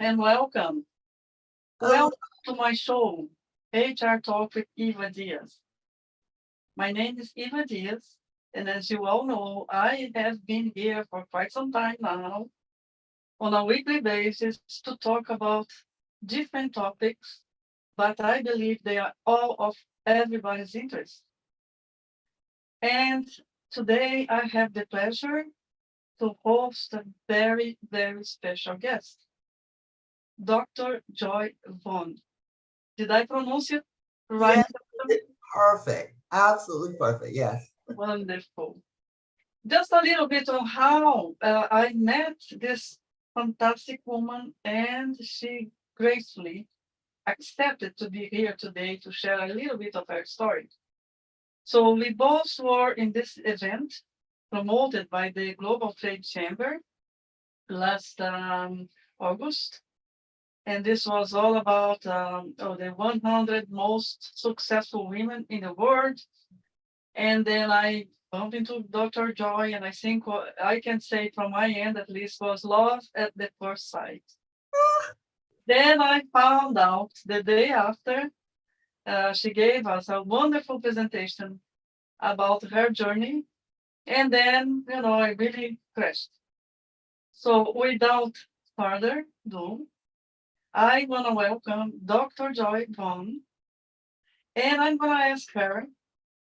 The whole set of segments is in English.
and welcome. Hello. Welcome to my show, HR Talk with Eva Dias. My name is Eva Dias, and as you all know, I have been here for quite some time now on a weekly basis to talk about different topics, but I believe they are all of everybody's interest. And today I have the pleasure to host a very, very special guest, Dr. Joy Vaughan. Did I pronounce it right? Yes, perfect. Absolutely perfect. Yes. Wonderful. Just a little bit on how I met this fantastic woman, and she gracefully accepted to be here today to share a little bit of her story. So we both were in this event promoted by the Global Trade Chamber last August. And this was all about the 100 most successful women in the world. And then I bumped into Dr. Joy, and I think what I can say from my end at least was love at the first sight. Then I found out the day after she gave us a wonderful presentation about her journey. And then, I really crashed. So without further ado, I want to welcome Dr. Joy Vaughan, and I'm going to ask her,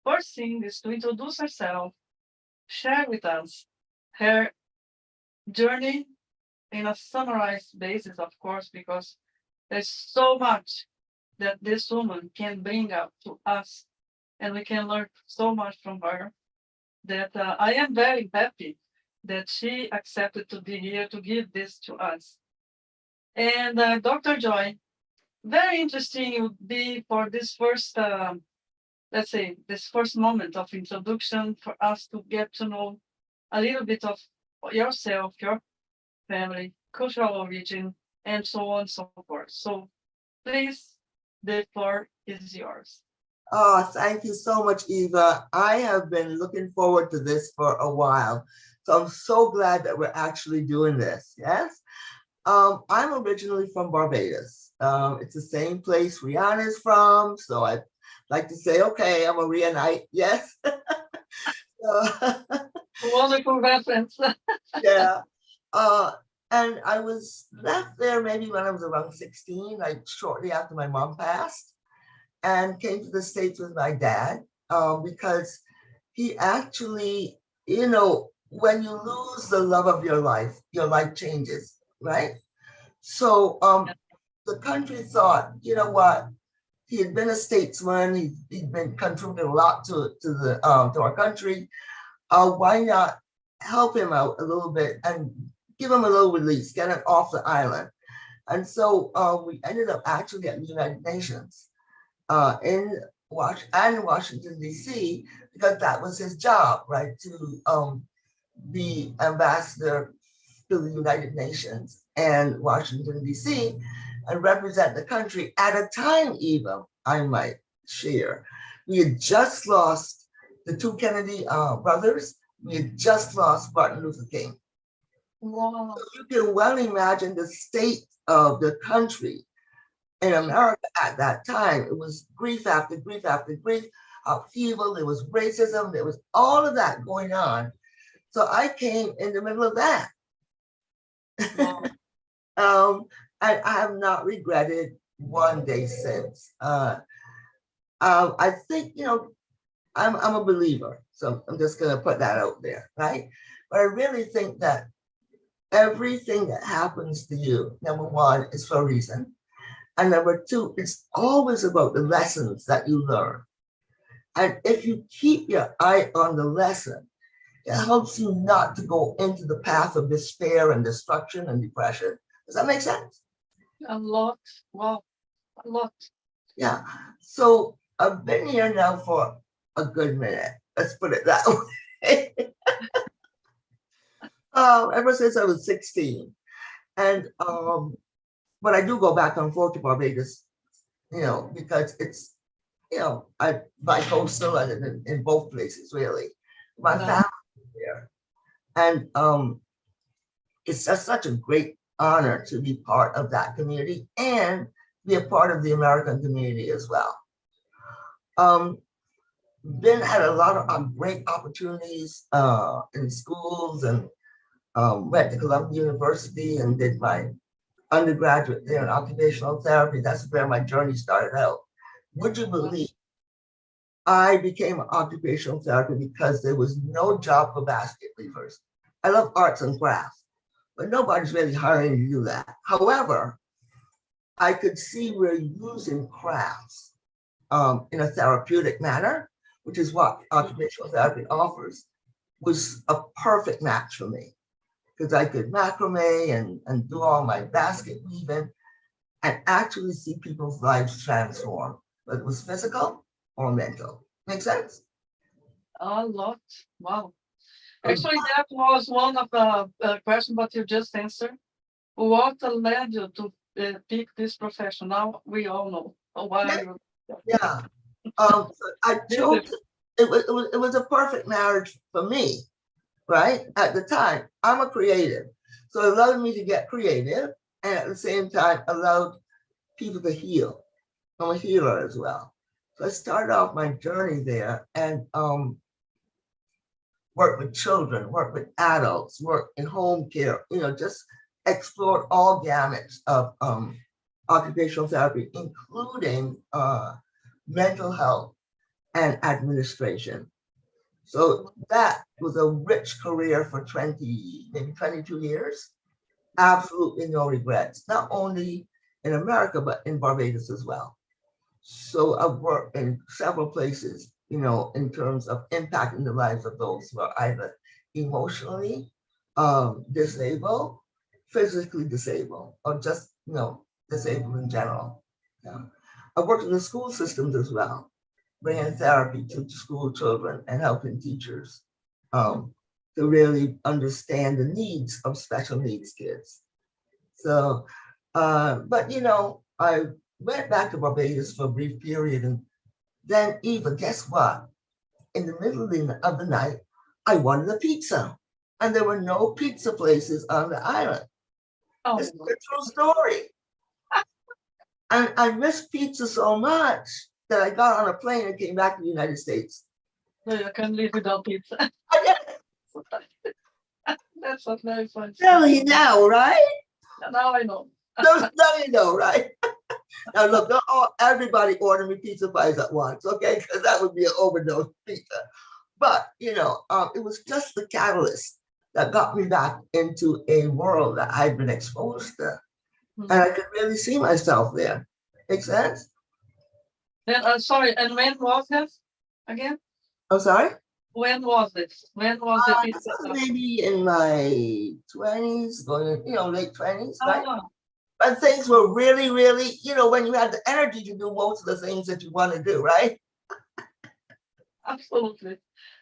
first thing is to introduce herself, share with us her journey in a summarized basis, of course, because there's so much that this woman can bring up to us, and we can learn so much from her that I am very happy that she accepted to be here to give this to us. And Dr. Joy, very interesting it would be for this first, let's say, this first moment of introduction for us to get to know a little bit of yourself, your family, cultural origin, and so on and so forth. So please, the floor is yours. Oh, thank you so much, Eva. I have been looking forward to this for a while. So I'm so glad that we're actually doing this. Yes. I'm originally from Barbados. It's the same place Rihanna is from. So I like to say, okay, I'm a Rihanite. Yes. Wonderful reference. Yeah. Uh, and I was left there maybe when I was around 16, like shortly after my mom passed, and came to the States with my dad because he actually, when you lose the love of your life changes, right? So the country thought, you know what? He had been a statesman. He'd been contributing a lot to our country. Why not help him out a little bit and give him a little release, get him off the island? And so we ended up actually at the United Nations in Washington, D.C., because that was his job, right, to be ambassador to the United Nations and Washington, D.C., and represent the country at a time, even, I might share. We had just lost the two Kennedy brothers. We had just lost Martin Luther King. Wow. So you can well imagine the state of the country in America at that time. It was grief after grief after grief, upheaval, there was racism, there was all of that going on. So I came in the middle of that. Wow. And I have not regretted one day since. I think, I'm a believer, so I'm just going to put that out there, right? But I really think that everything that happens to you, number one, is for a reason. And number two, it's always about the lessons that you learn. And if you keep your eye on the lesson, it helps you not to go into the path of despair and destruction and depression. Does that make sense? A lot. Wow. A lot. Yeah. So I've been here now for a good minute. Let's put it that way. Ever since I was 16. And but I do go back and forth to Barbados, because it's, I bi-coastal and in both places, really. My family is there. And it's just such a great honor to be part of that community and be a part of the American community as well. Then had a lot of great opportunities in schools, and went to Columbia University and did my undergraduate there in occupational therapy. That's where my journey started out. Would you believe I became an occupational therapist because there was no job for basket weavers? I love arts and crafts, but nobody's really hiring to do that. However, I could see we're using crafts in a therapeutic manner, which is what occupational therapy offers, was a perfect match for me, because I could macrame and do all my basket weaving and actually see people's lives transform, whether it was physical or mental. Make sense? A lot. Wow. Actually, that was one of the questions that you just answered. What led you to pick this profession? Now we all know why. Yeah. I chose it was a perfect marriage for me, right? At the time, I'm a creative, so it allowed me to get creative, and at the same time allowed people to heal. I'm a healer as well. So I started off my journey there and work with children, work with adults, work in home care, just explored all gamuts of occupational therapy, including mental health and administration. So that was a rich career for 20, maybe 22 years. Absolutely no regrets, not only in America, but in Barbados as well. So I've worked in several places, in terms of impacting the lives of those who are either emotionally disabled, physically disabled, or just, disabled in general. Yeah. I've worked in the school systems as well, bringing therapy to school children and helping teachers to really understand the needs of special needs kids. So, but I went back to Barbados for a brief period, and then Eva, guess what? In the middle of the night, I wanted a pizza, and there were no pizza places on the island. Oh, It's a true story. And I missed pizza so much that I got on a plane and came back to the United States. no, you can live without pizza. That's not very fun. Really now, right? Now I know. Now you know, right? Now look, everybody order me pizza pies at once, okay? Because that would be an overdose pizza. But it was just the catalyst that got me back into a world that I'd been exposed to, and I could really see myself there. Make sense? Then, sorry, and when was this again? I'm sorry? When was this? When was the pizza? Maybe in my 20s, going, late 20s, right? Ah. And things were really, really, when you had the energy to do most of the things that you want to do, right? Absolutely.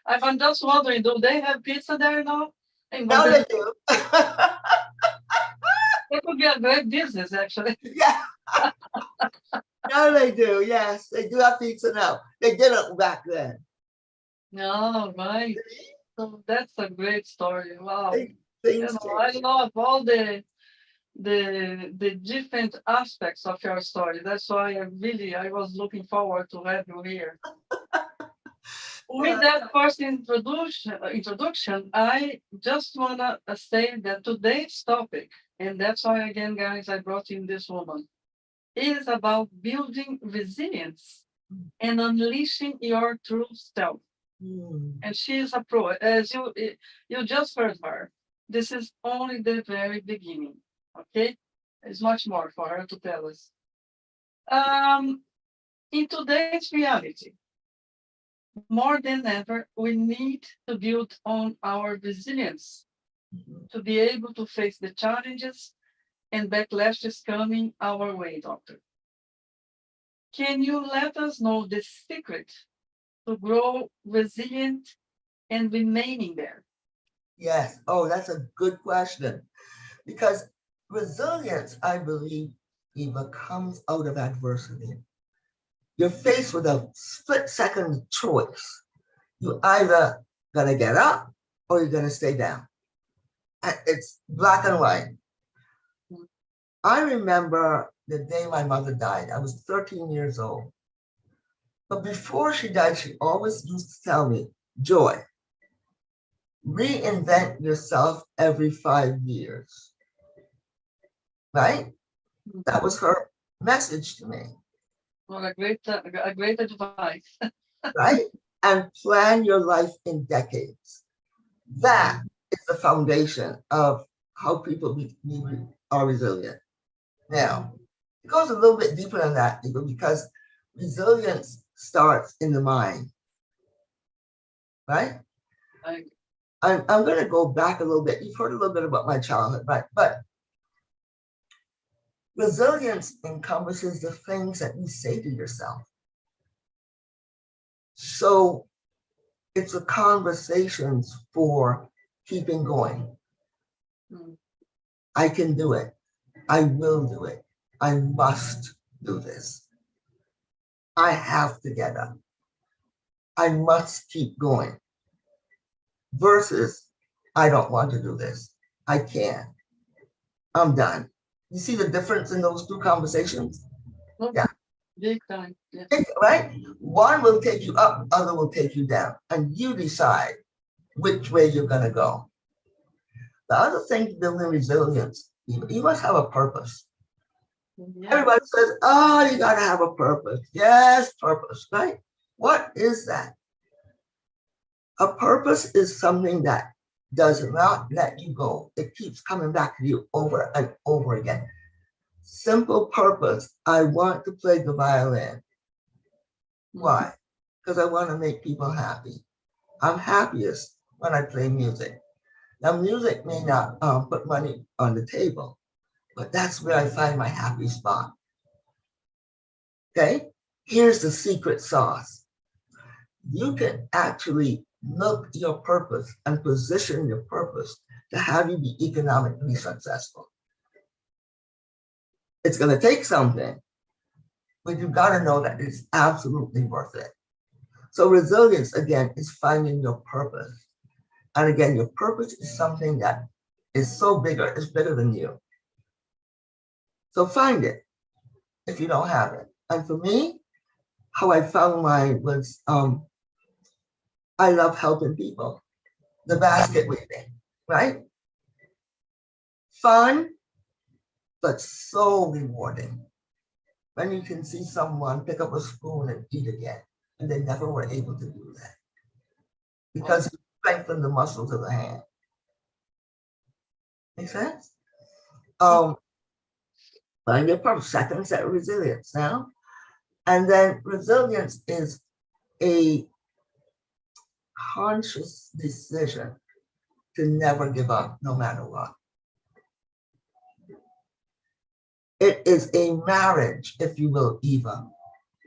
I'm just wondering, do they have pizza there now? Now they do. It would be a great business, actually. Yeah. Now they do. Yes, they do have pizza now. They didn't back then. No, right. So that's a great story. Wow. Things I love all the different aspects of your story. That's why I was looking forward to have you here. With that first introduction, I just wanna say that today's topic, and that's why again, guys, I brought in this woman, is about building resilience and unleashing your true self. And she is a pro. As you just heard her, this is only the very beginning. Okay, there's much more for her to tell us. In today's reality, more than ever, we need to build on our resilience to be able to face the challenges and backlashes coming our way, doctor. Can you let us know the secret to grow resilient and remaining there? Yes. Oh, that's a good question. Because resilience, I believe, Eva, comes out of adversity. You're faced with a split-second choice. You either gonna get up or you're gonna stay down. It's black and white. I remember the day my mother died. I was 13 years old. But before she died, she always used to tell me, Joy, reinvent yourself every 5 years, right? That was her message to me. Well, a great advice. Right? And plan your life in decades. That is the foundation of how people are resilient. Now, it goes a little bit deeper than that, because resilience starts in the mind, right? I'm going to go back a little bit. You've heard a little bit about my childhood, right? But resilience encompasses the things that you say to yourself. So it's a conversations for keeping going. I can do it. I will do it. I must do this. I have to get up. I must keep going. Versus, I don't want to do this. I can't. I'm done. You see the difference in those two conversations? Yeah. Big time. Yeah. Right? One will take you up, other will take you down. And you decide which way you're going to go. The other thing to building resilience, you must have a purpose. Yeah. Everybody says, oh, you got to have a purpose. Yes, purpose, right? What is that? A purpose is something that does not let you go. It keeps coming back to you over and over again. Simple purpose. I want to play the violin. Why? Because I want to make people happy. I'm happiest when I play music. Now, music may not put money on the table, but that's where I find my happy spot. Okay? Here's the secret sauce. You can actually look your purpose and position your purpose to have you be economically successful. It's going to take something, but you've got to know that it's absolutely worth it. So resilience, again, is finding your purpose. And again, your purpose is something that is so bigger, it's bigger than you. So find it if you don't have it. And for me, how I found mine was, I love helping people. The basket weaving, right? Fun, but so rewarding. When you can see someone pick up a spoon and eat again, and they never were able to do that because it strengthened the muscles of the hand. Make sense? Find your purpose. Second set of resilience now. And then resilience is a conscious decision to never give up no matter what. It is a marriage, if you will, Eva,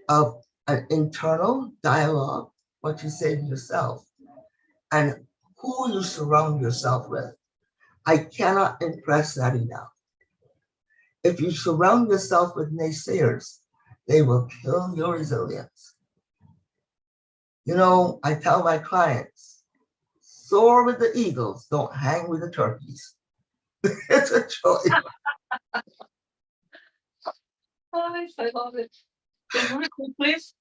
of an internal dialogue, what you say to yourself, and who you surround yourself with. I cannot impress that enough. If you surround yourself with naysayers, they will kill your resilience. You know, I tell my clients, soar with the eagles, don't hang with the turkeys. It's a choice. I love it. Can you repeat, please?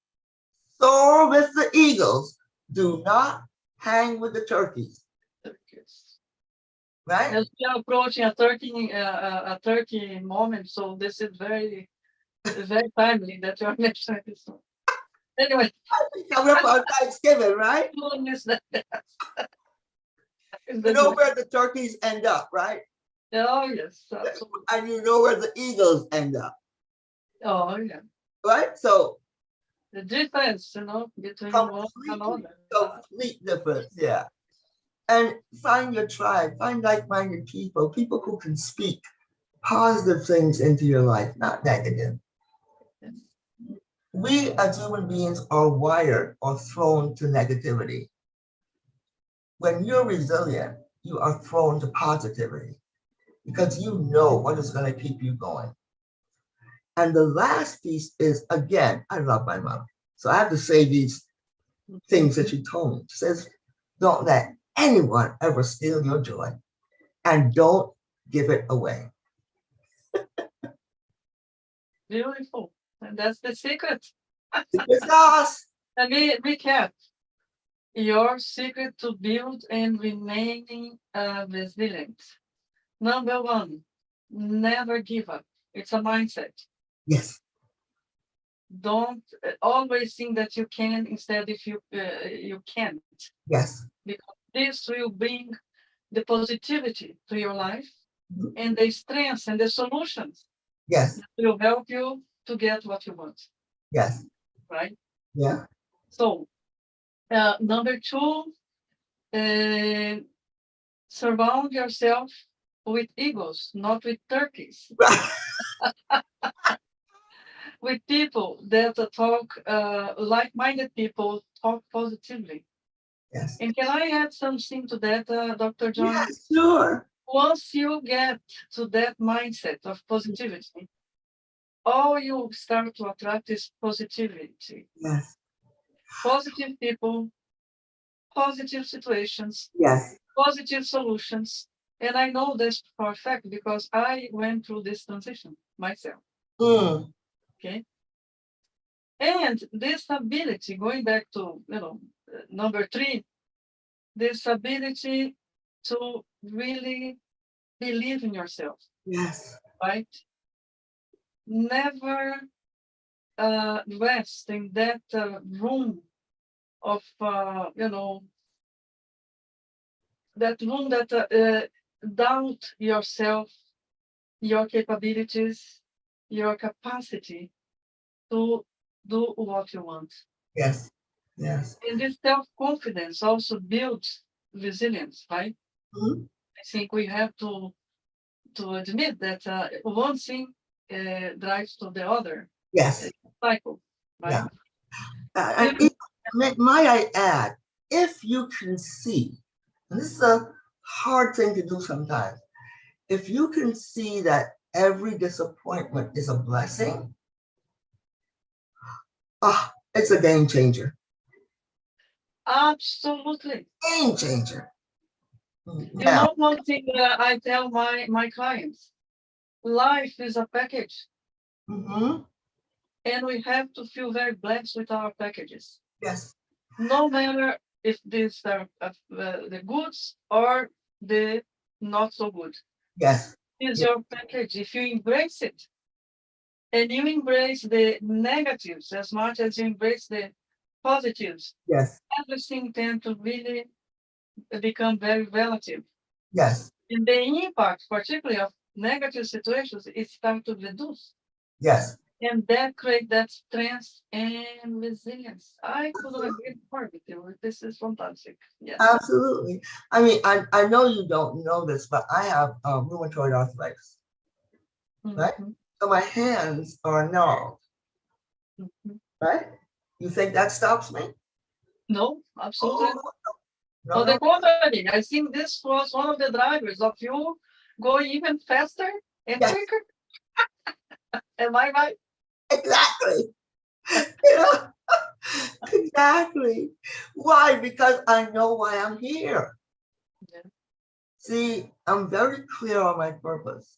Soar with the eagles, do not hang with the turkeys. Right? As we are approaching a 30 moment, so this is very timely that you're mentioning this one. Anyway, coming up on Thanksgiving, right? You know where the turkeys end up, right? Oh yes, absolutely. And you know where the eagles end up. Oh yeah. Right? So the difference, you know, between one and another. Complete difference, yeah. And find your tribe, find like-minded people, people who can speak positive things into your life, not negative. Yes. We as human beings are wired or thrown to negativity. When you're resilient, you are thrown to positivity because you know what is going to keep you going. And the last piece is, again, I love my mom. So I have to say these things that she told me. She says, don't let anyone ever steal your joy and don't give it away. Beautiful. And that's the secret. Secret sauce. Let me recap. Your secret to build and remaining resilient. Number one, never give up. It's a mindset. Yes, Don't always think that you can instead if you can't, yes, because this will bring the positivity to your life Mhm. and the strengths and the solutions yes, that will help you to get what you want, yes, right? yeah. So, number two, uh, surround yourself with eagles, not with turkeys, with people that talk, like-minded people talk positively. Yes, And can I add something to that, Dr. John? yes, sure. Once you get to that mindset of positivity, all you start to attract is positivity, Yes, positive people, positive situations, yes. positive solutions. And I know this for a fact because I went through this transition myself. Mm, Okay. And this ability, going back to number three, this ability to really believe in yourself, yes, right? Never rest in that room of that room that doubt yourself, your capabilities, your capacity to do what you want. yes, yes. And this self-confidence also builds resilience, right? Mhm. I think we have to admit that one thing drives to the other Yes, cycle, yeah. right? And might I add, if you can see, and this is a hard thing to do sometimes, if you can see that every disappointment is a blessing, it's a game changer. Absolutely. Game changer. You Now, know one thing I tell my clients, life is a package, mhm, and we have to feel very blessed with our packages. yes, No matter if these are the goods or the not so good. yes, It's yes, your package. If you embrace it and you embrace the negatives as much as you embrace the positives, yes, everything tends to really become very relative. yes, And the impact, particularly of negative situations, is start to reduce. yes. And that create that strength and resilience. I couldn't agree more with you. This is fantastic. Yes. Absolutely. I mean, I know you don't know this, but I have rheumatoid arthritis, right? Mhm, So my hands are gnarled, mhm. right? You think that stops me? No, absolutely. Oh, no, On the no, contrary, I think this was one of the drivers of you going even faster and yes, quicker. Am I right? exactly. You know, exactly. Why? Because I know why I'm here. Yeah. See, I'm very clear on my purpose.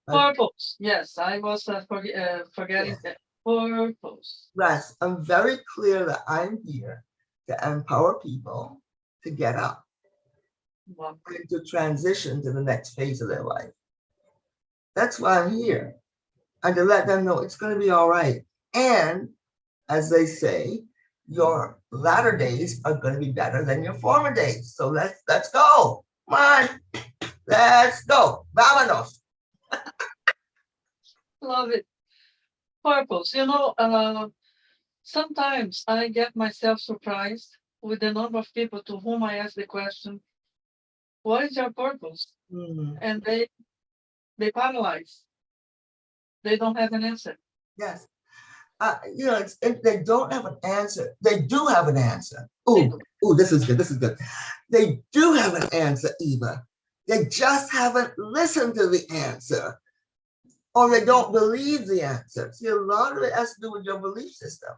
Purpose. Yes, I was forgetting Yes, that. Purpose. yes, I'm very clear that I'm here to empower people to get up Wow. and to transition to the next phase of their life. That's why I'm here. And to let them know it's going to be all right. And as they say, your latter days are going to be better than your former days. So let's go. Come on, let's go. Vámonos. Love it. Purpose. Sometimes I get myself surprised with the number of people to whom I ask the question, what is your purpose? Mm, And they paralyze. They don't have an answer. yes. They don't have an answer. They do have an answer. They Ooh, do. ooh, this is good. This is good. They do have an answer, Eva. They just haven't listened to the answer, or they don't believe the answer. See, a lot of it has to do with your belief system,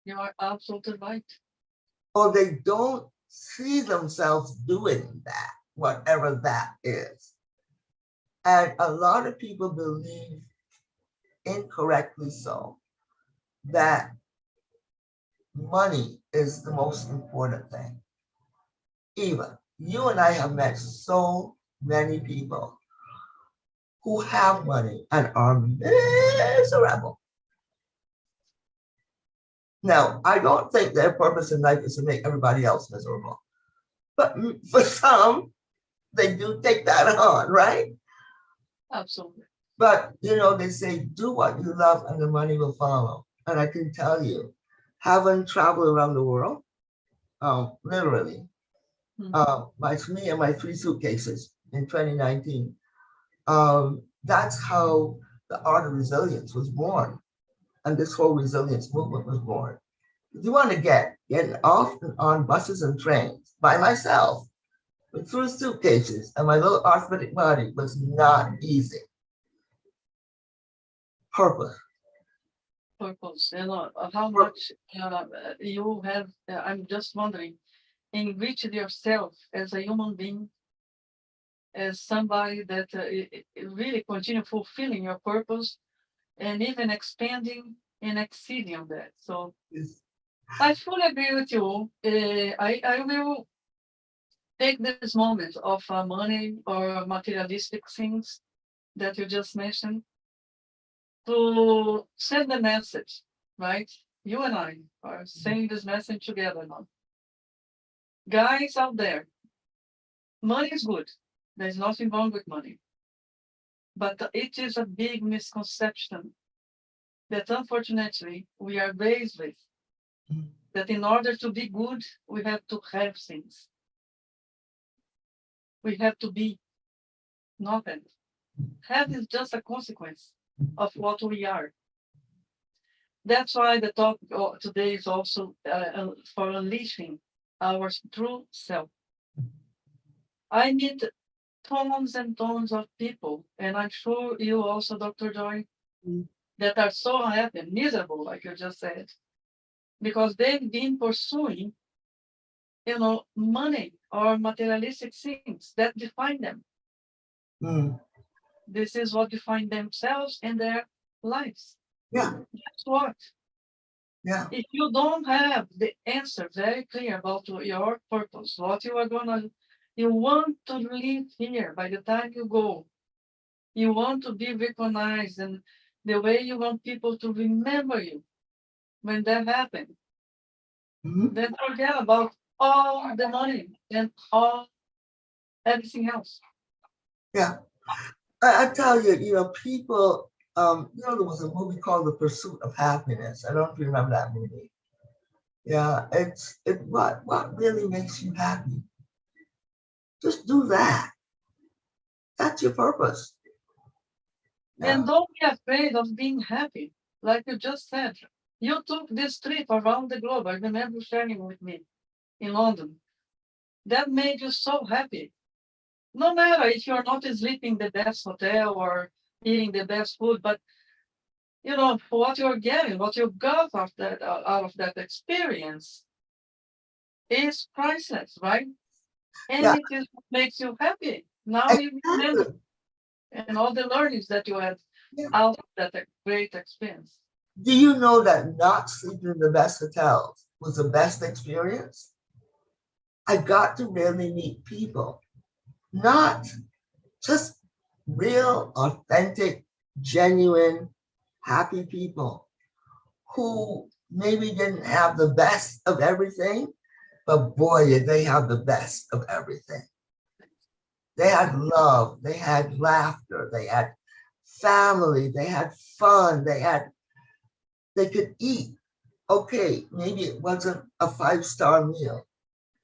You are absolutely right. or they don't see themselves doing that, whatever that is. And a lot of people believe incorrectly so, that money is the most important thing. Eva, you and I have met so many people who have money and are miserable. Now, I don't think their purpose in life is to make everybody else miserable. But for some, they do take that on, right? Absolutely. But, you know, they say, do what you love and the money will follow. And I can tell you, having traveled around the world, literally, me and my 3 suitcases in 2019, that's how the art of resilience was born. And this whole resilience movement was born. If you want to getting off and on buses and trains by myself with 3 suitcases and my little arthritic body was not easy. Purpose. Purpose, how much you have, I'm just wondering, enriched yourself as a human being, as somebody that really continue fulfilling your purpose and even expanding and exceeding on that. So Yes. I fully agree with you. I will take this moment of money or materialistic things that you just mentioned to send the message, right? You and I are saying this message together now. Guys out there, money is good. There's nothing wrong with money. But it is a big misconception that unfortunately we are raised with. That in order to be good, we have to have things. We have to be, not have. Have is just a consequence of what we are. That's why the topic today is also for unleashing our true self. I meet tons and tons of people, and I'm sure you also, Dr. Joy, that are so happy and miserable, like you just said, because they've been pursuing, money or materialistic things that define them. This is what defines themselves and their lives. Yeah. Guess what? Yeah. If you don't have the answer very clear about your purpose, what you want to live here by the time you go, you want to be recognized, and the way you want people to remember you when that happens, then forget about all the money and everything else. Yeah. I tell you, people, there was a movie called The Pursuit of Happiness. I don't know if you remember that movie. Yeah, what really makes you happy? Just do that. That's your purpose. Yeah. And don't be afraid of being happy. Like you just said, you took this trip around the globe. I remember sharing with me in London. That made you so happy. No matter if you're not sleeping in the best hotel or eating the best food, but what you're getting, what you got out of that experience is priceless, right? And Yeah. it is what makes you happy. Now you remember, and all the learnings that you had out of that great experience. Do you know that not sleeping in the best hotels was the best experience? I got to really meet people, not just real, authentic, genuine, happy people who maybe didn't have the best of everything, but boy, did they have the best of everything. They had love, they had laughter, they had family, they had fun, they could eat. Okay, maybe it wasn't a 5-star meal,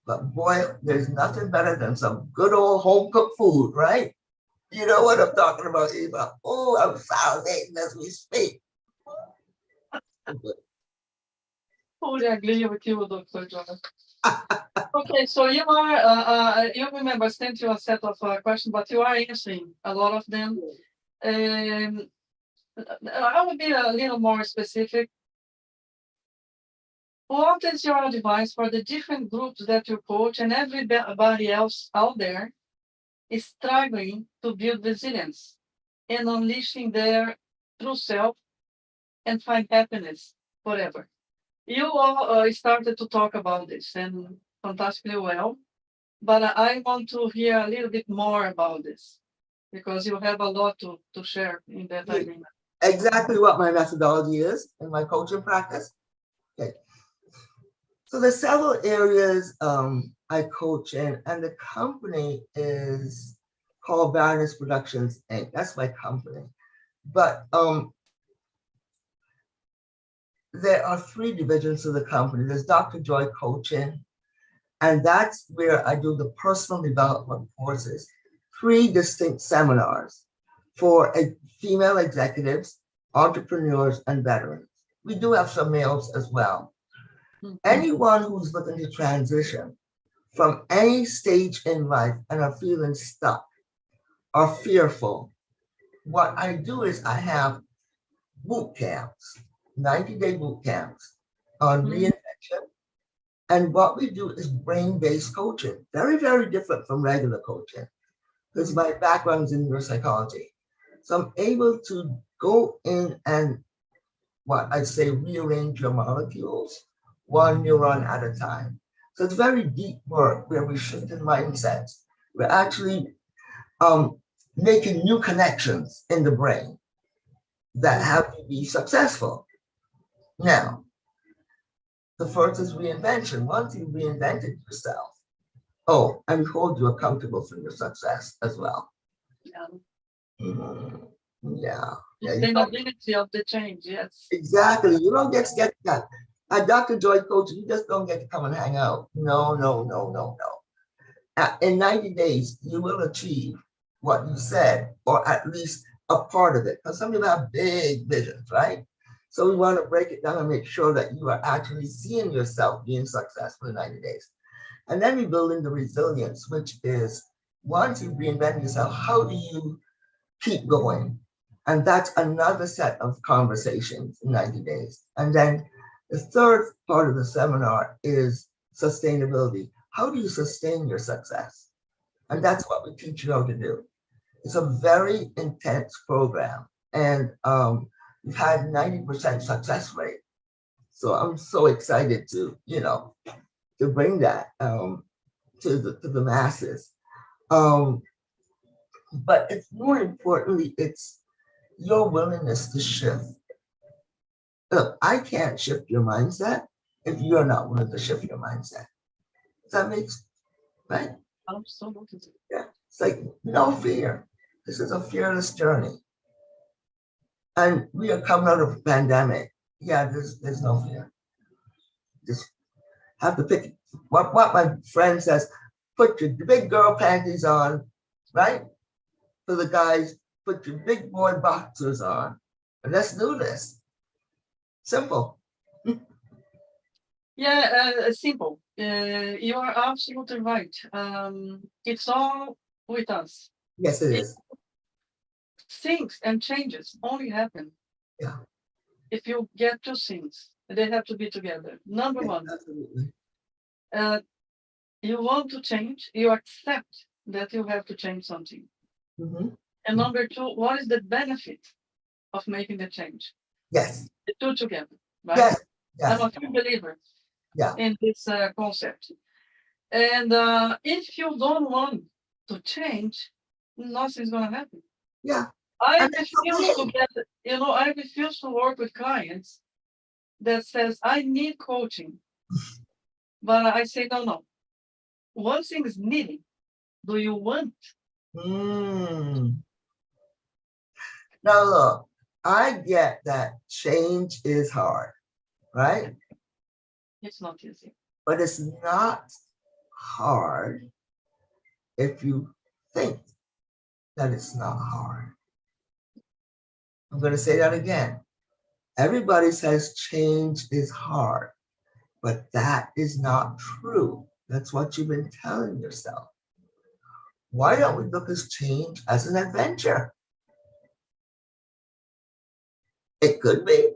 but boy, there's nothing better than some good old home cooked food, right? You know what I'm talking about, Eva? Oh, I'm salivating as we speak. Fully agree with you, Dr. John. Okay, so you remember, I sent you a set of questions, but you are answering a lot of them. I will be a little more specific. What is your advice for the different groups that you coach and everybody else out there is struggling to build resilience and unleashing their true self and find happiness forever. You all started to talk about this and fantastically well, but I want to hear a little bit more about this because you have a lot to share in that Yeah. agreement. Exactly what my methodology is in my coaching practice. Okay. So there's several areas I coach in, and the company is called Vaughan Productions Inc. That's my company. But there are three divisions of the company. There's Dr. Joy Coaching, and that's where I do the personal development courses, 3 distinct seminars for female executives, entrepreneurs, and veterans. We do have some males as well. Anyone who's looking to transition from any stage in life and are feeling stuck or fearful, what I do is I have boot camps, 90-day boot camps on reinvention. And what we do is brain-based coaching, very, very different from regular coaching, because my background is in neuropsychology. So I'm able to go in and what I say, rearrange your molecules, one neuron at a time. So it's very deep work where we shift in mindsets. We're actually making new connections in the brain that have to be successful. Now, the first is reinvention. Once you've reinvented yourself, oh, and hold you accountable for your success as well. Yeah. Yeah. Sustainability of the change, yes. Exactly. You don't get that. At Dr. Joy Coaching, you just don't get to come and hang out. No, no, no, no, no. In 90 days, you will achieve what you said, or at least a part of it. Because some people have big visions, right? So we want to break it down and make sure that you are actually seeing yourself being successful in 90 days. And then we build in the resilience, which is once you reinvent yourself, how do you keep going? And that's another set of conversations in 90 days. And then the third part of the seminar is sustainability. How do you sustain your success? And that's what we teach you how to do. It's a very intense program. And we've had 90% success rate. So I'm so excited to, to bring that to the masses. But it's more importantly, it's your willingness to shift. Look, I can't shift your mindset if you're not willing to shift your mindset. Does that make sense? Right? Absolutely. Yeah. It's like no fear. This is a fearless journey. And we are coming out of a pandemic. Yeah, there's no fear. Just have to pick what my friend says, put your big girl panties on, right? For the guys, put your big boy boxers on. And let's do this. Simple. Yeah, simple. You are absolutely right. It's all with us. Yes, it is. Things and changes only happen. Yeah. If you get 2 things, they have to be together. Number one, absolutely. You want to change, you accept that you have to change something. And number 2, what is the benefit of making the change? Yes. The 2 together, right? Yes. Yes. I'm a firm believer Yeah. in this concept. And if you don't want to change, nothing's going to happen. Yeah. I refuse to get, I refuse to work with clients that says, I need coaching. But I say, no. One thing is needing. Do you want? Now look, I get that change is hard, right? It's not easy. But it's not hard if you think that it's not hard. I'm going to say that again. Everybody says change is hard, but that is not true. That's what you've been telling yourself. Why don't we look at change as an adventure? It could be.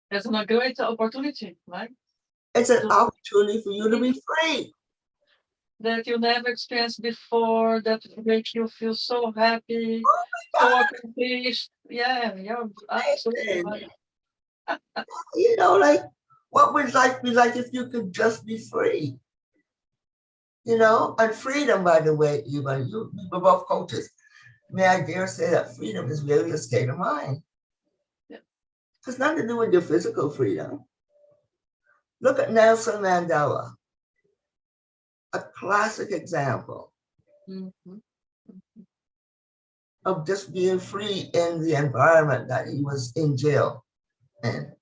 It's a great opportunity, right? It's an opportunity for you to be free. That you never experienced before, that makes you feel so happy, so accomplished. Yeah, you're absolutely And, right. like, what would life be like if you could just be free? And freedom, by the way, even you were both coaches. May I dare say that freedom is really a state of mind. Yeah. It has nothing to do with your physical freedom. Look at Nelson Mandela, a classic example Mhm. of just being free in the environment that he was in jail in.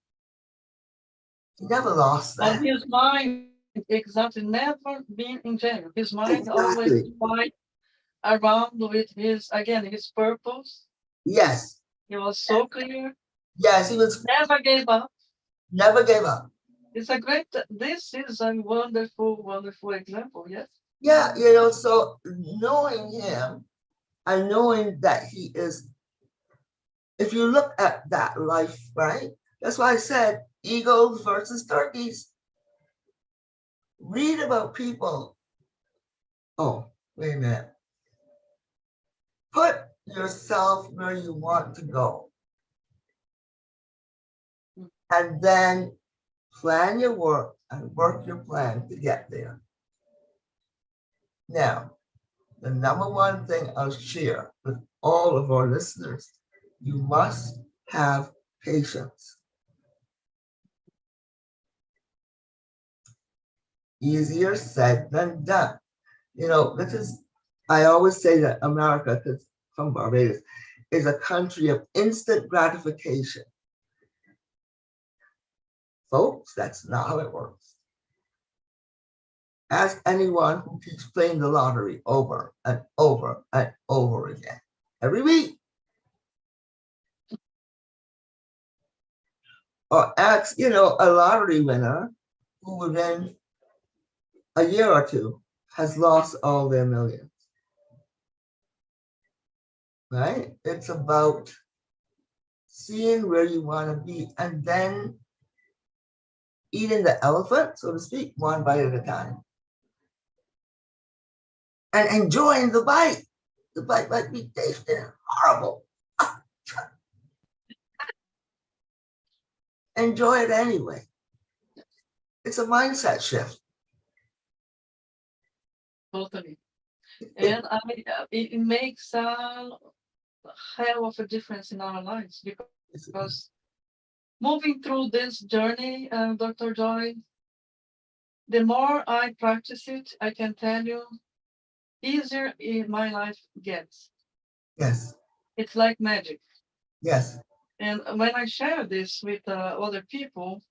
He never lost On that. his mind, exactly, never been in jail. His mind always Exactly. quite around with his purpose. Yes. He was so clear, Yes, he was never gave up. never gave up. This is a wonderful, wonderful example, yes? Yeah, so knowing him and knowing that he is, if you look at that life, right? That's why I said eagles versus turkeys. Read about people. Oh, wait a minute. Put yourself where you want to go. And then plan your work and work your plan to get there. Now, the number one thing I'll share with all of our listeners, you must have patience. Easier said than done. I always say that America, because from Barbados, is a country of instant gratification. Folks, that's not how it works. Ask anyone who keeps playing the lottery over and over and over again, every week. Or ask, a lottery winner who within a year or two has lost all their millions, right? It's about seeing where you want to be and then eating the elephant, so to speak, one bite at a time. And enjoying the bite. The bite might be tasting horrible. Enjoy it anyway. It's a mindset shift. Totally. And it makes a hell of a difference in our lives because moving through this journey, Dr. Joy, the more I practice it, I can tell you, easier my life gets. Yes. It's like magic. Yes. And when I share this with other people,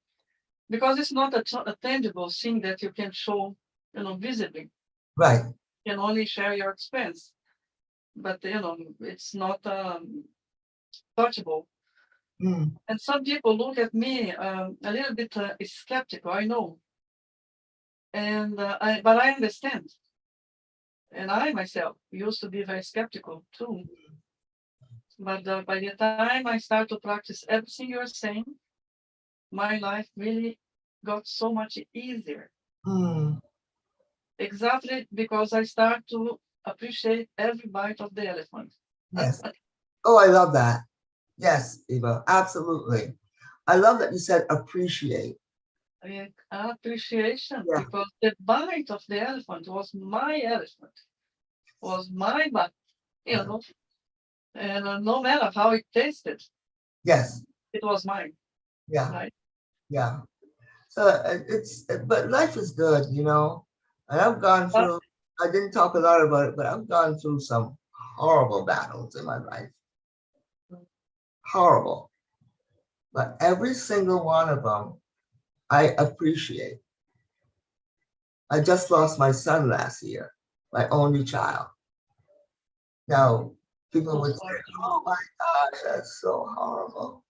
because it's not a tangible thing that you can show, visibly. Right. You can only share your expense, but it's not touchable. Mm. And some people look at me a little bit skeptical. I know, and but I understand. And I myself used to be very skeptical too. But by the time I start to practice everything you're saying, my life really got so much easier. Mm. Exactly because I start to appreciate every bite of the elephant. Yes. Oh, I love that. Yes, Eva, absolutely. I love that you said appreciate. I mean, appreciation, Yeah. because the bite of the elephant was my elephant, was my bite, and no matter how it tasted, Yes. it was mine, Yeah. right? Yeah. So but life is good, and I've gone But through, I didn't talk a lot about it, but I've gone through some horrible battles in my life. Horrible. But every single one of them, I appreciate. I just lost my son last year, my only child. Now, people so would say, sorry to oh know. my gosh, that's so horrible.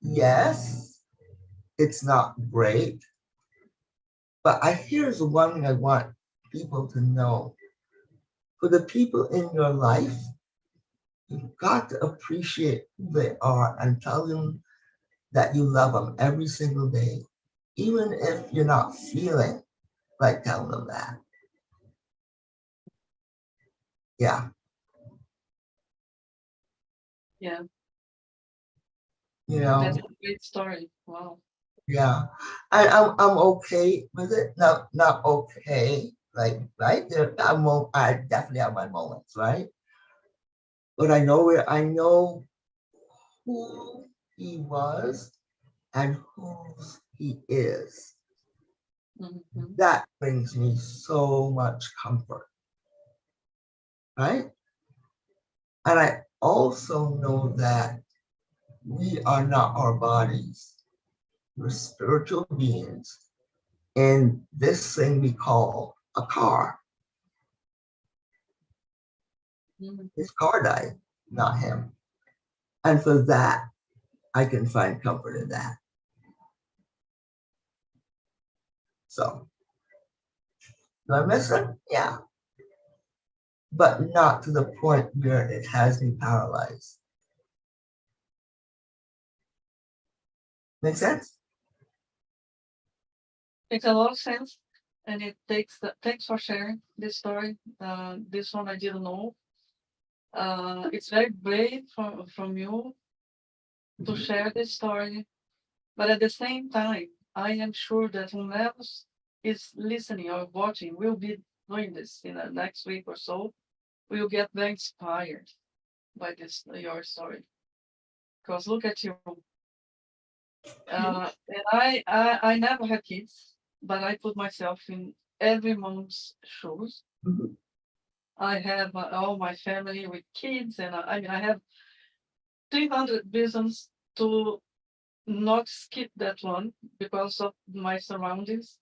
Yes, it's not great. But here's the one thing I want people to know. For the people in your life, you've got to appreciate who they are and tell them that you love them every single day, even if you're not feeling like telling them that. Yeah. Yeah. you know. That's a great story. Wow. Yeah, I'm okay with it. Not okay, like right there. I definitely have my moments, right? But I know who he was and whose he is. Mhm. That brings me so much comfort, right? And I also know that we are not our bodies. We're spiritual beings in this thing we call a car. Mhm. His car died, not him. And for that, I can find comfort in that. So, do I miss him? Yeah. But not to the point where it has me paralyzed. Make sense? Makes a lot of sense. And it takes thanks for sharing this story. This one I didn't know. It's very brave from you to share this story. But at the same time, I am sure that whomever is listening or watching will be doing this in the next week or so, will get very inspired by this your story. Because look at you. And I never had kids, but I put myself in every mom's shoes. Mhm. I have all my family with kids, and I mean, I have 300 reasons to not skip that one because of my surroundings.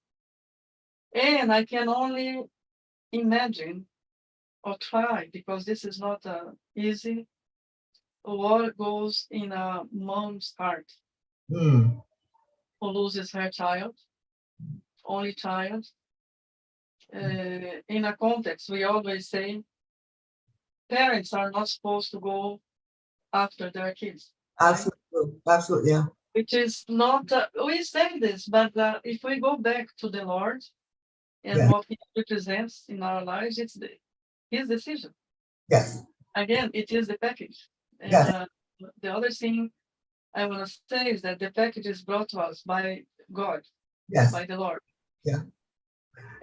And I can only imagine or try, because this is not easy, what goes in a mom's heart Mm. who loses her child, only child. In a context, we always say parents are not supposed to go after their kids, right? Absolutely. Absolutely. Yeah. Which is not, we say this, but if we go back to the Lord and Yeah. what he represents in our lives, it's his decision. Yes. Again, it is the package. And Yes. the other thing I want to say is that the package is brought to us by God, Yes. by the Lord. Yeah.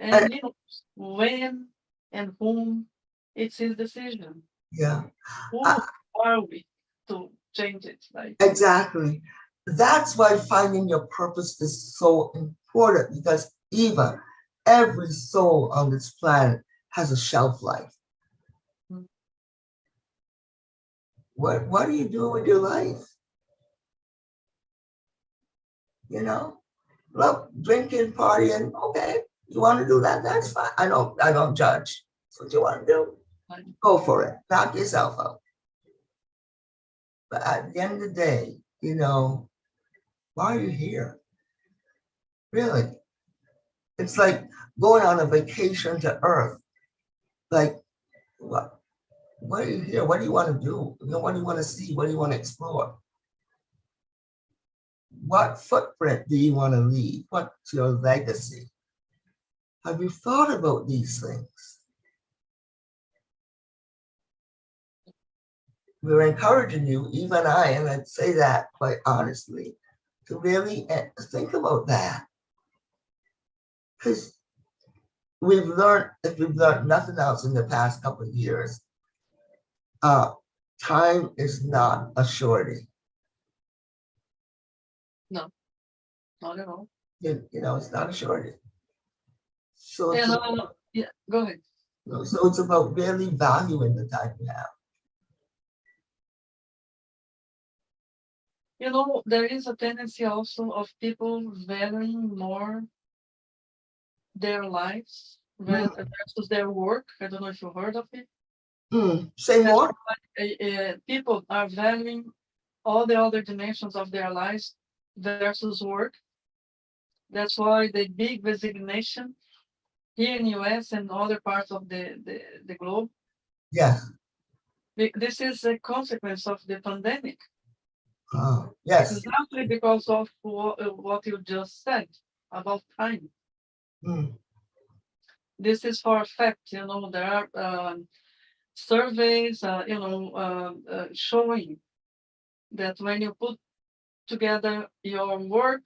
And And he knows when and whom, it's his decision. yeah. Who I, are we to change it? Like, exactly. That's why finding your purpose is so important because Eva, every soul on this planet has a shelf life. mm, What do you do with your life? You know, love drinking, partying. Okay, you want to do that? That's fine. I don't judge. That's what you want to do. like, Go for it. Knock yourself out. But at the end of the day, why are you here? Really? It's like going on a vacation to Earth. Like, what? What are you here? What do you want to do? What do you want to see? What do you want to explore? What footprint do you want to leave? What's your legacy? Have you thought about these things? We're encouraging you, even I, and I'd say that quite honestly, to really think about that. Because if we've learned nothing else in the past couple of years, uh, time is not a surety. no, not at all. It's not a surety. So it's And about, yeah, go ahead. so it's about really valuing the time we have. There is a tendency also of people valuing more their lives Mm, versus their work. I don't know if you heard of it. say That's more. why people are valuing all the other dimensions of their lives versus work. That's why the big resignation here in US and other parts of the globe, Yes. this is a consequence of the pandemic, Yes. exactly because of what you just said about time. Mm, This is for a fact. There are surveys, showing that when you put together your work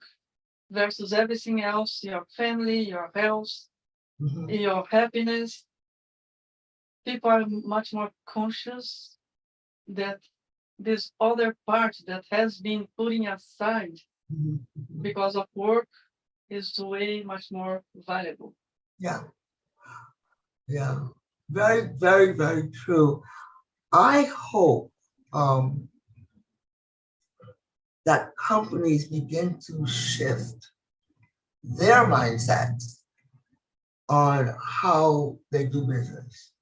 versus everything else, your family, your health, your happiness. People are much more conscious that this other part that has been putting aside because of work is way much more valuable. Yeah. Yeah. Very, very, very true. I hope that companies begin to shift their mindsets on how they do business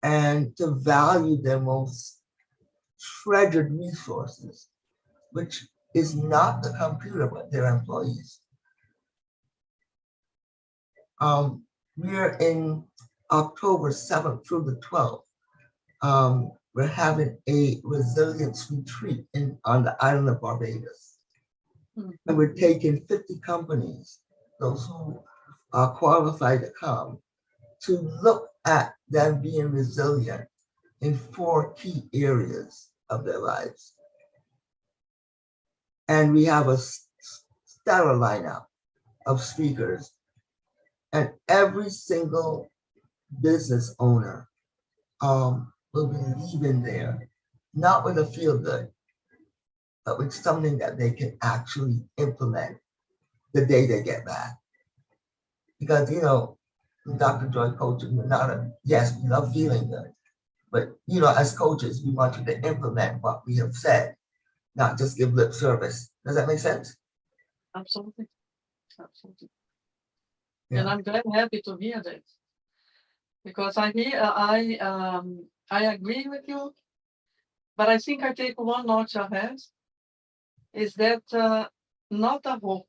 and to value their most treasured resources, which is not the computer, but their employees. We're in October 7th through the 12th. We're having a resilience retreat on the island of Barbados. And we're taking 50 companies, those who are qualified to come, to look at them being resilient in 4 key areas of their lives. And we have a stellar lineup of speakers, and every single business owner will be leaving there, not with a feel good, but with something that they can actually implement the day they get back. Because, you know, Dr. Joy coaching, we're not yes, we love feeling good, but, you know, as coaches, we want you to implement what we have said, not just give lip service. Does that make sense? Absolutely. Absolutely. Yeah. And I'm glad happy to hear that. Because I agree with you, but I think I take one notch ahead, is that not a hope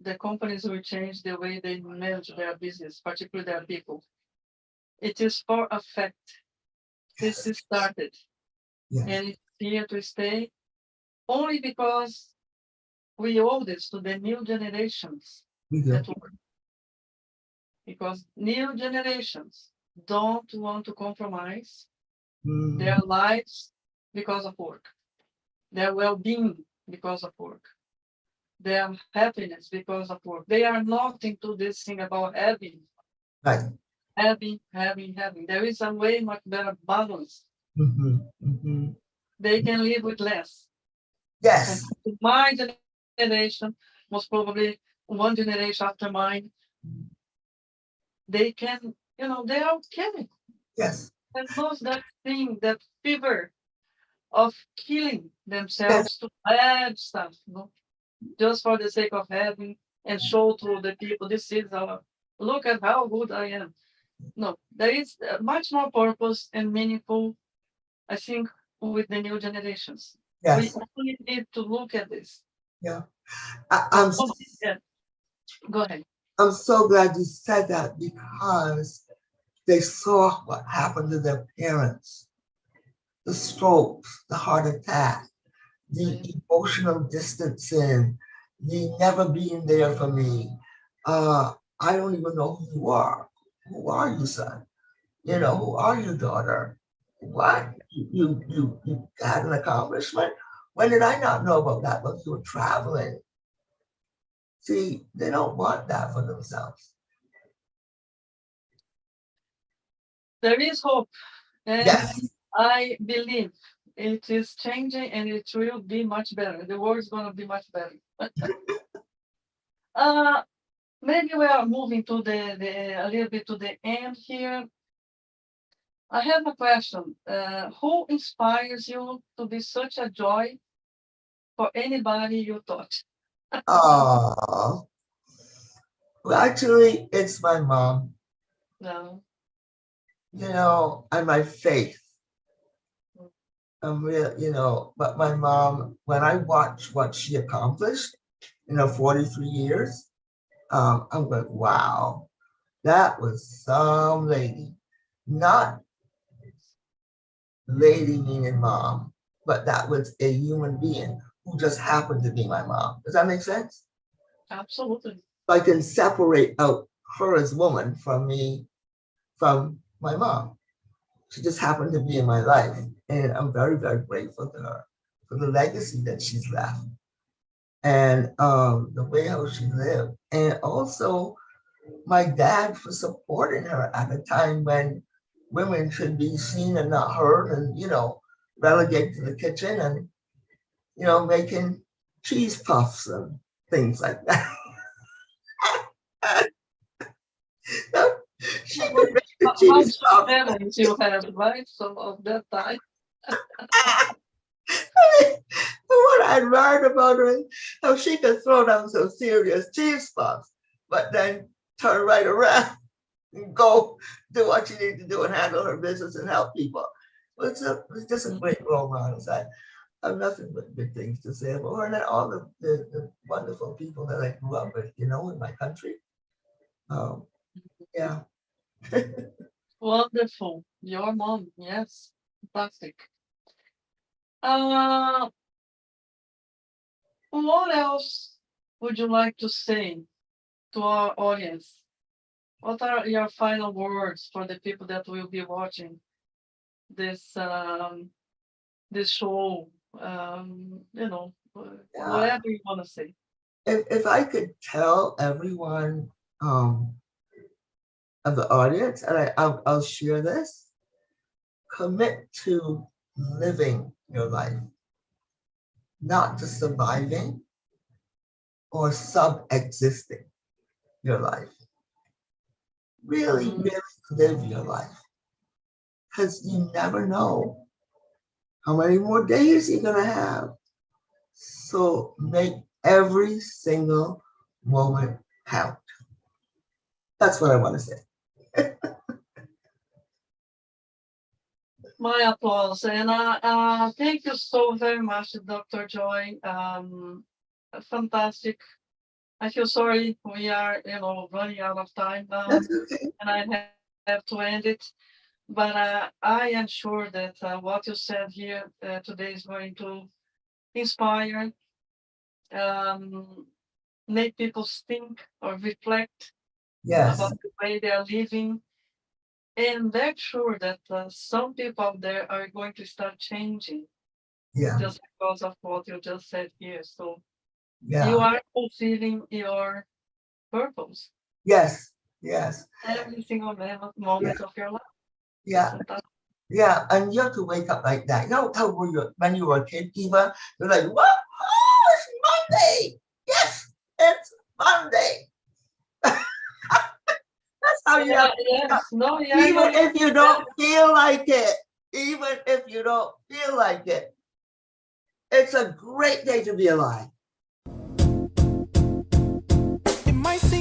the companies will change the way they manage their business, particularly their people. It is for a fact. This is started, and it's here to stay, only because we owe this to the new generations that work. Because new generations don't want to compromise their lives because of work, their well-being because of work, their happiness because of work. They are not into this thing about having. Right. Having. There is a way much better balance. They can live with less. Yes. And my generation, most probably one generation after mine, they can, you know, they are okay. Yes. And lose that thing, that fever of killing themselves to add stuff, you know, just for the sake of having and show to the people, this is our, look at how good I am. No, there is much more purpose and meaningful, I think, with the new generations. Yes. We only need to look at this. Yeah. Go ahead. I'm so glad you said that, because they saw what happened to their parents, the strokes, the heart attack, the emotional distancing, the never being there for me. I don't even know who you are. Who are you, son? You know, who are you, daughter? What? You had an accomplishment? When did I not know about that? Look, you were traveling. See, they don't want that for themselves. There is hope, and yes. I believe it is changing, and it will be much better. The world is going to be much better. Maybe we are moving to a little bit to the end here. I have a question. Who inspires you to be such a joy for anybody you touch? Oh, well, actually, it's my mom. No. You know, and my faith. I'm real, you know, but my mom, when I watch what she accomplished in her 43 years, I'm like, wow, that was some lady. Not lady meaning mom, but that was a human being who just happened to be my mom. Does that make sense? Absolutely. I can separate out her as woman from me, from my mom. She just happened to be in my life, and I'm very, very grateful to her for the legacy that she's left, and the way how she lived, and also my dad for supporting her at a time when women should be seen and not heard, and relegated to the kitchen and making cheese puffs and things like that. She could make the How cheese much puffs. parents you have, right? So of that time. What I learned about her is how she could throw down some serious cheese puffs, but then turn right around and go do what she needed to do and handle her business and help people. It's just a great role model. I have nothing but good things to say about her and all the wonderful people that I grew up with, in my country. Yeah. Wonderful. Your mom, yes. Fantastic. What else would you like to say to our audience? What are your final words for the people that will be watching this this show? Whatever you want to say. If I could tell everyone of the audience, and I'll share this, commit to living your life, not to surviving or sub-existing your life. Really, really live your life, because you never know how many more days you're gonna have. So make every single moment count. That's what I want to say. My applause, and thank you so very much, Dr. Joy. Fantastic. I feel sorry we are, running out of time now, That's okay. and I have to end it. But I am sure that what you said here today is going to inspire, make people think or reflect Yes. about the way they are living. And make sure that some people out there are going to start changing just because of what you just said here. So you are fulfilling your purpose. Yes. Every single moment of your life. Yeah. And you have to wake up like that. How were you when you were a kid, Eva? You're like, what? Oh, it's Monday. Yes, it's Monday. That's how you have to wake up. Even if you don't feel like it. Even if you don't feel like it. It's a great day to be alive. It might seem